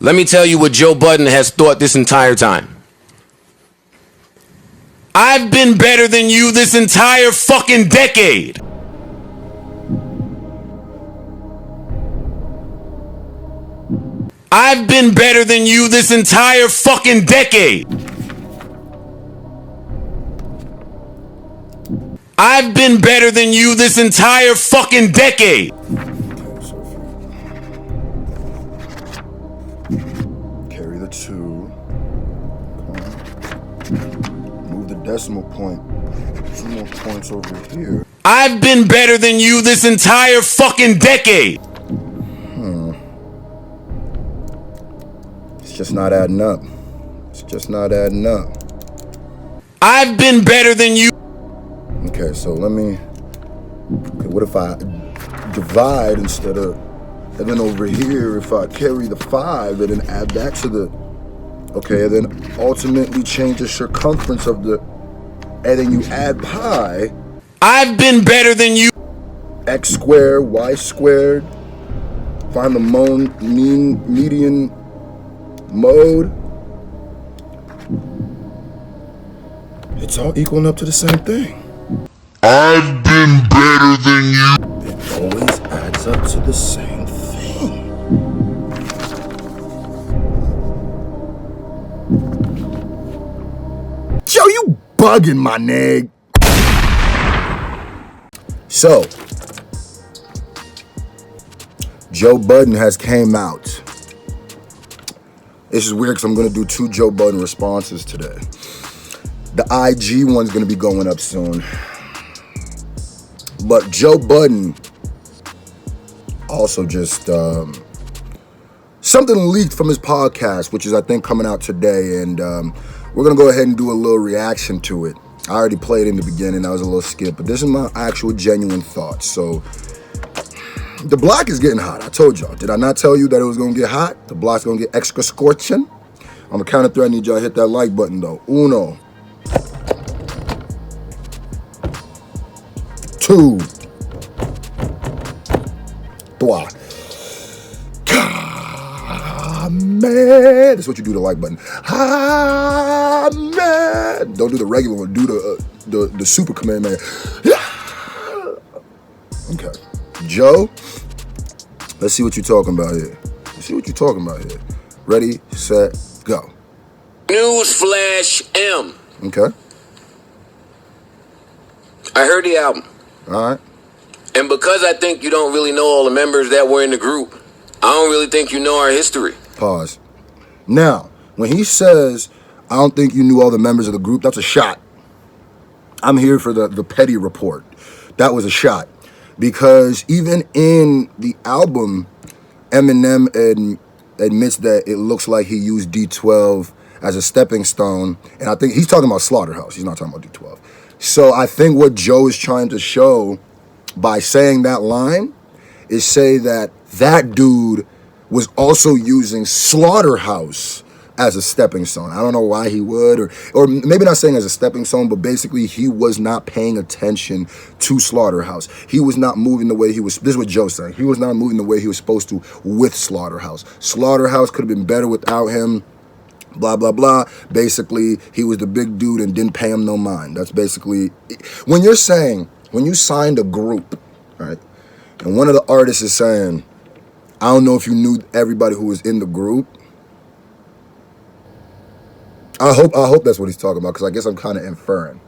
Let me tell you what Joe Budden has thought this entire time. I've been better than you this entire fucking decade. I've been better than you this entire fucking decade. I've been better than you this entire fucking decade. Carry the 2. Okay. Move the decimal point 2 more points over here. I've been better than you this entire fucking decade. It's just not adding up. It's just not adding up. I've been better than you. Okay, so let me. Okay, what if I divide instead of. And then over here, if I carry the 5 and then add that to the. Okay, and then ultimately change the circumference of the. And then you add pi. I've been better than you. X squared, Y squared. Find the median mode. It's all equaling up to the same thing. I've been better than you. It always adds up to the same thing. Joe, you bugging, my nigga. So, Joe Budden has came out. This is weird because I'm going to do 2 Joe Budden responses today. The IG one's going to be going up soon. But Joe Budden also just something leaked from his podcast, which is I think coming out today, and we're gonna go ahead and do a little reaction to it. I already played in the beginning, that was a little skip, but this is my actual genuine thoughts. So the block is getting hot. I told y'all. Did I not tell you that it was gonna get hot? The block's gonna get extra scorching. On the count of 3, I need y'all to hit that like button though. 1, 2, 3. Ah, man. That's what you do, the like button. Ah, man. Don't do the regular one. Do the super command, man. Okay. Joe, let's see what you're talking about here. Let's see what you're talking about here. Ready, set, go. Newsflash M. Okay. I heard the album. All right. And because I think you don't really know all the members that were in the group, I don't really think you know our history. Pause. Now, when he says, I don't think you knew all the members of the group, that's a shot. I'm here for the petty report. That was a shot. Because even in the album, Eminem admits that it looks like he used D12 as a stepping stone. And I think he's talking about Slaughterhouse. He's not talking about D12. So I think what Joe is trying to show by saying that line is say that that dude was also using Slaughterhouse as a stepping stone. I don't know why he would, or maybe not saying as a stepping stone, but basically he was not paying attention to Slaughterhouse. He was not moving the way he was, this is what Joe's saying, he was not moving the way he was supposed to with Slaughterhouse. Slaughterhouse could have been better without him. Blah, blah, blah. Basically, he was the big dude and didn't pay him no mind. That's basically, when you're saying, when you signed a group, right, and one of the artists is saying, I don't know if you knew everybody who was in the group. I hope that's what he's talking about, because I guess I'm kind of inferring.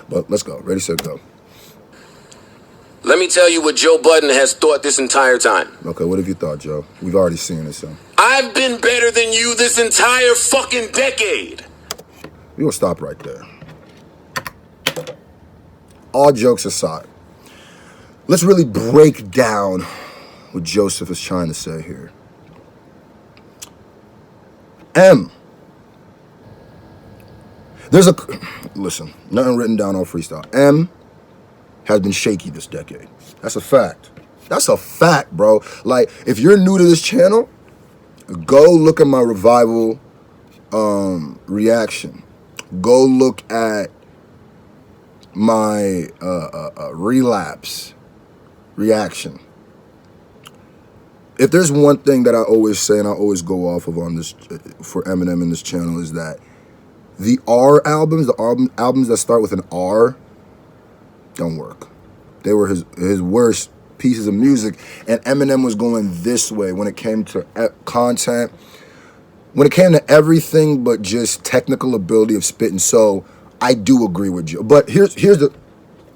But let's go. Ready, set, go. Let me tell you what Joe Budden has thought this entire time. Okay, what have you thought, Joe? We've already seen it, so. I've been better than you this entire fucking decade. We're going to stop right there. All jokes aside, let's really break down what Joseph is trying to say here. Listen, nothing written down on freestyle. M has been shaky this decade. That's a fact. That's a fact, bro. Like, if you're new to this channel, go look at my revival reaction. Go look at my relapse reaction. if there's one thing that I always say and I always go off of on this for Eminem in this channel is that the R albums, albums that start with an R, don't work. They were his worst pieces of music, and Eminem was going this way when it came to content, when it came to everything but just technical ability of spitting. So I do agree with Joe, but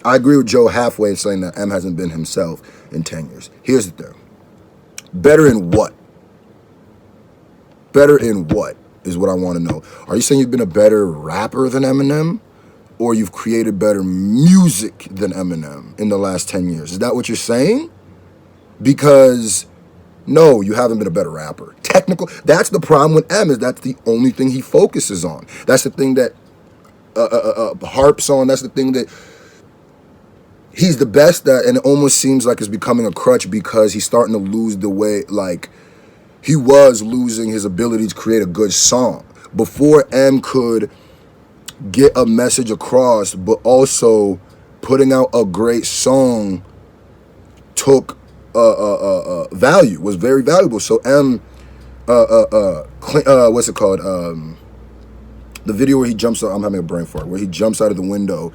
I agree with Joe halfway in saying that M hasn't been himself in 10 years. Here's the thing. Better in what? Better in what is what I want to know. Are you saying you've been a better rapper than Eminem? Or you've created better music than Eminem in the last 10 years? Is that what you're saying? Because, no, you haven't been a better rapper. Technical, that's the problem with M, is that's the only thing he focuses on. That's the thing that harps on. That's the thing that he's the best at, and it almost seems like it's becoming a crutch because he's starting to lose the way, like, he was losing his ability to create a good song. Before M could get a message across, but also putting out a great song took value, was very valuable. So M, what's it called? The video where he jumps out, I'm having a brain fart, where he jumps out of the window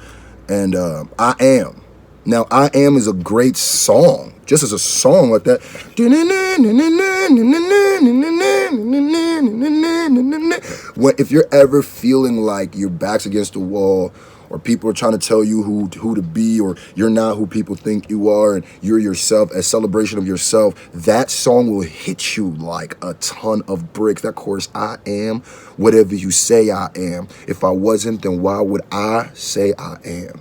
and I Am. Now, I Am is a great song, just as a song like that. If you're ever feeling like your back's against the wall, or people are trying to tell you who to be, or you're not who people think you are, and you're yourself, a celebration of yourself, that song will hit you like a ton of bricks. That chorus, I am whatever you say I am. If I wasn't, then why would I say I am?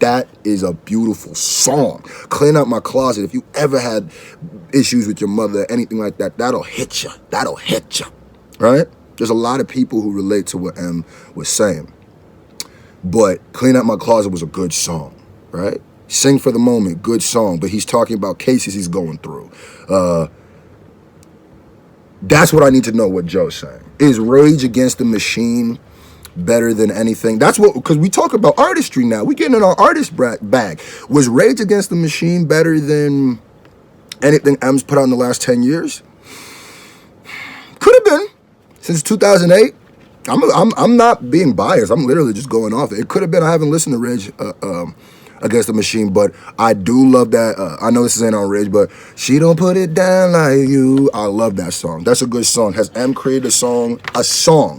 That is a beautiful song. Clean Out My Closet. If you ever had issues with your mother, anything like that, that'll hit you. That'll hit you, right? There's a lot of people who relate to what M was saying. But Clean Out My Closet was a good song, right? Sing for the Moment, good song. But he's talking about cases he's going through. That's what I need to know what Joe's saying. Is Rage Against the Machine better than anything? That's what, because we talk about artistry now. We getting in our artist bag. Was Rage Against the Machine better than anything M's put out in the last 10 years? Could have been. Since 2008. I'm not being biased. I'm literally just going off it. It could have been. I haven't listened to Rage Against the Machine, but I do love that. I know this ain't on Rage, but She Don't Put It Down Like You. I love that song. That's a good song. Has M created a song,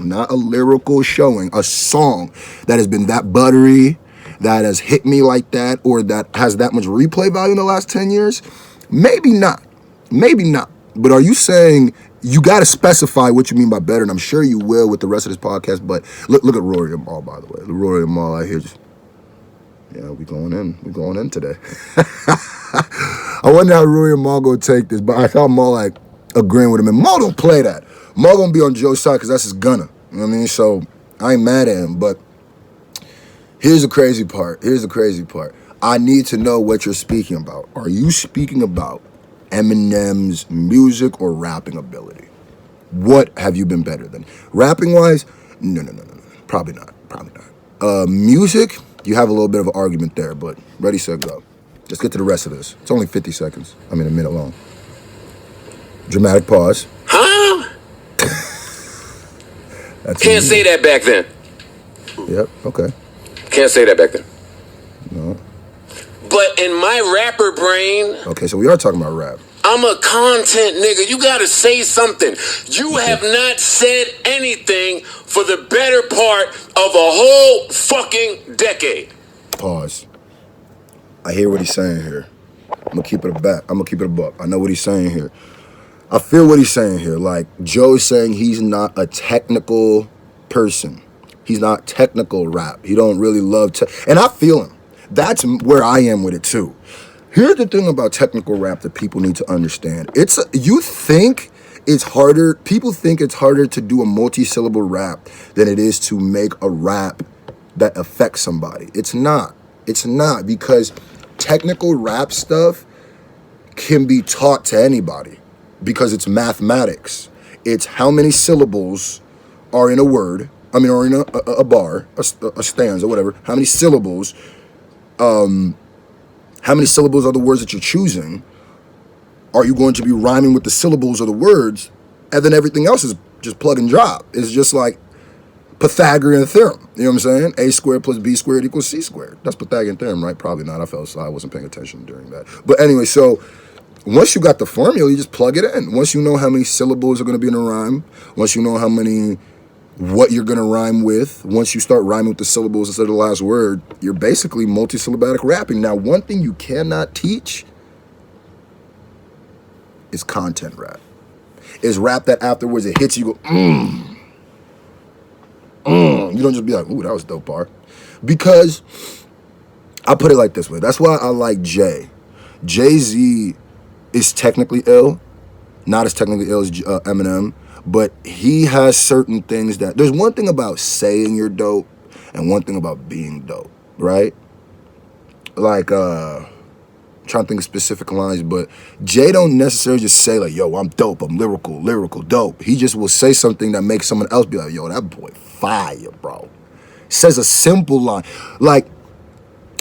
not a lyrical showing, a song that has been that buttery, that has hit me like that, or that has that much replay value in the last 10 years? Maybe not. Maybe not. But are you saying, you got to specify what you mean by better, and I'm sure you will with the rest of this podcast, but look at Rory and Mal, by the way. Rory and Mal out here just, yeah, we going in today. I wonder how Rory and Mal gonna take this, but I thought Mal like agreeing with him, and Mal don't play that. Mal gonna be on Joe's side because that's his gunner, you know what I mean? So I ain't mad at him, but here's the crazy part. I need to know what you're speaking about. Are you speaking about Eminem's music or rapping ability? What have you been better than? Rapping wise, no. Probably not. Music, you have a little bit of an argument there, but ready, set, go. Let's get to the rest of this. It's only 50 seconds. I mean, a minute long. Dramatic pause. Huh? That's Can't say that back then. Yep, okay. Can't say that back then. No. But in my rapper brain, Okay, so we are talking about rap. I'm a content nigga. You gotta say something. You have not said anything for the better part of a whole fucking decade. Pause. I hear what he's saying here. I'm gonna keep it a buck. I know what he's saying here. I feel what he's saying here. Like, Joe's saying he's not a technical person. He's not technical rap. He don't really love and I feel him. That's where I am with it too. Here's the thing about technical rap that people need to understand. People think it's harder to do a multi-syllable rap than it is to make a rap that affects somebody. It's not, because technical rap stuff can be taught to anybody because it's mathematics. It's how many syllables are in a word, or in a bar, a stanza, whatever. How many syllables are the words that you're choosing? Are you going to be rhyming with the syllables or the words, and then everything else is just plug and drop? It's just like Pythagorean theorem. You know what I'm saying? A squared plus B squared equals C squared. That's Pythagorean theorem, right? Probably not. I fell asleep. I wasn't paying attention during that. But anyway, so once you got the formula, you just plug it in. Once you know how many syllables are going to be in a rhyme, once you know what you're going to rhyme with, once you start rhyming with the syllables instead of the last word, you're basically multisyllabic rapping. Now, one thing you cannot teach is content rap. Is rap that afterwards it hits you, you go, You don't just be like, ooh, that was a dope bar. Because I put it like this way. That's why I like Jay. Jay-Z is technically ill. Not as technically ill as Eminem. But he has certain things that... There's one thing about saying you're dope and one thing about being dope, right? Like, trying to think of specific lines, but Jay don't necessarily just say like, yo, I'm dope, I'm lyrical, dope. He just will say something that makes someone else be like, yo, that boy fire, bro. Says a simple line. Like,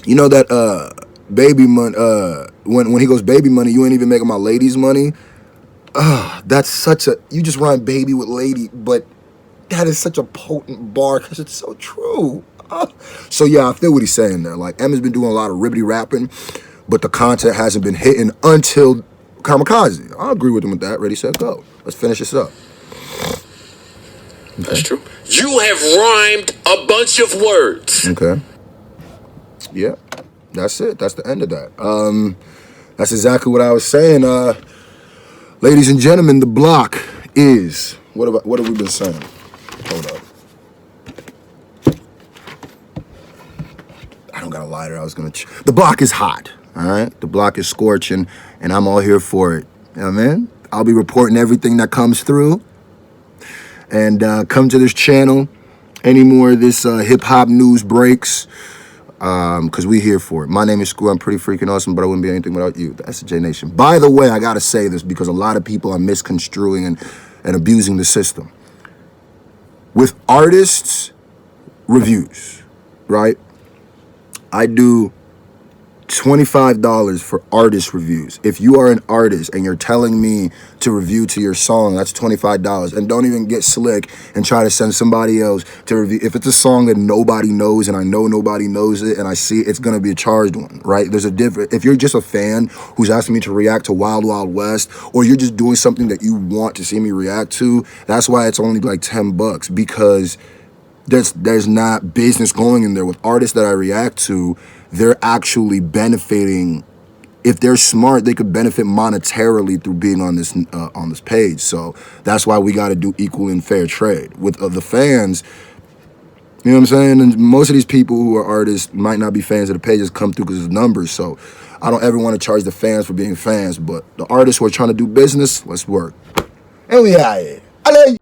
you know that baby money, when he goes baby money, you ain't even making my lady's money. That's such a, you just rhyme baby with lady, but that is such a potent bar because it's so true. So yeah, I feel what he's saying there. Like, Em's been doing a lot of ribbity rapping, but the content hasn't been hitting until Kamikaze. I agree with him with that. Ready, set, go. Let's finish this up. That's true. You have rhymed a bunch of words. Okay. Yeah, that's it. That's the end of that. That's exactly what I was saying. Ladies and gentlemen, the block is... What have we been saying? Hold up. I don't got a lighter. I was going to... The block is hot. All right, the block is scorching, and I'm all here for it. You know what I mean? I'll be reporting everything that comes through. And come to this channel. Any more of this hip-hop news breaks, because we here for it. My name is Scru. I'm pretty freaking awesome, but I wouldn't be anything without you. That's the J Nation. By the way, I got to say this because a lot of people are misconstruing and abusing the system. With artists' reviews, right? I do $25 for artist reviews. If you are an artist and you're telling me to review to your song, that's $25. And don't even get slick and try to send somebody else to review. If it's a song that nobody knows and I know nobody knows it and I see it, it's going to be a charged one, right? There's a difference. If you're just a fan who's asking me to react to Wild Wild West, or you're just doing something that you want to see me react to, that's why it's only like $10, because there's not business going in there. With artists that I react to, they're actually benefiting. If they're smart, they could benefit monetarily through being on this page. So that's why we got to do equal and fair trade with the fans. You know what I'm saying? And most of these people who are artists might not be fans of the pages, come through because of numbers. So I don't ever want to charge the fans for being fans, but the artists who are trying to do business, let's work. And we out here. I love you.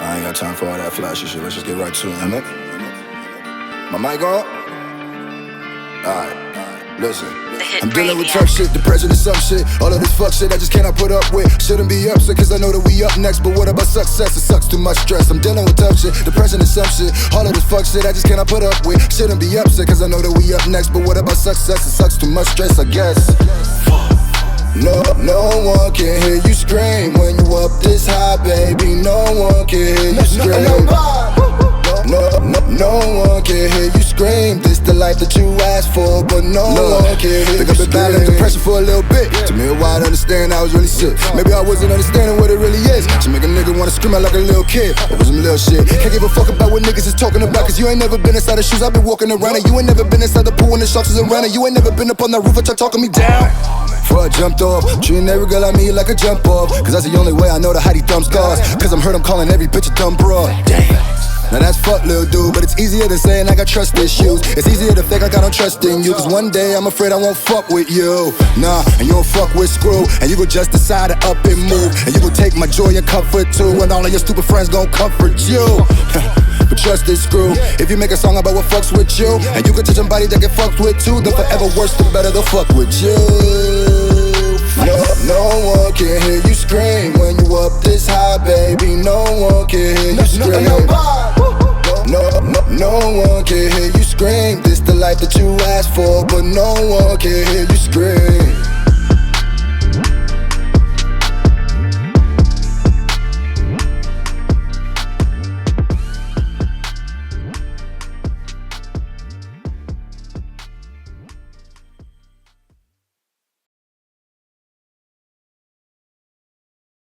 I ain't got time for all that flashy shit. Let's just get right to it, innit? My mic on? Alright, listen. I'm dealing with tough shit, depression and some shit. All of this fuck shit I just cannot put up with. Shouldn't be upset cause I know that we up next. But what about success? It sucks too much stress. I'm dealing with tough shit, depression and some shit. All of this fuck shit I just cannot put up with. Shouldn't be upset cause I know that we up next. But what about success? It sucks too much stress, I guess. No one can hear you scream when you up this high, baby. No one can hear you scream. No one can hear you scream. This This the life that you asked for, but no one can hear you. Think I've been battling depression for a little bit. To me, why I understand I was really sick. Maybe I wasn't understanding what it really is. To make a nigga wanna scream out like a little kid over some little shit. Can't give a fuck about what niggas is talking about, cause you ain't never been inside the shoes I've been walking around it. You ain't never been inside the pool when the sharks is around it. You ain't never been up on that roof and talking me down. Before I jumped off, treating every girl I meet like a jump off, cause that's the only way I know to hide these dumb scars. Cause I'm heard I'm calling every bitch a dumb broad. Damn. Now that's fuck, little dude, but it's easier to say and I got trust issues. It's easier to fake like I don't trust in you, cause one day I'm afraid I won't fuck with you. Nah, and you don't fuck with Scru, and you gon' just decide to up and move, and you gon' take my joy and comfort too, and all of your stupid friends gon' comfort you. But trust this, Scru, if you make a song about what fucks with you, and you can touch somebody that get fucked with too, then forever worse the better they'll fuck with you. No one can hear you scream when you up this high, baby. No one can hear you scream. No one can hear you scream. This the life that you asked for, but no one can hear you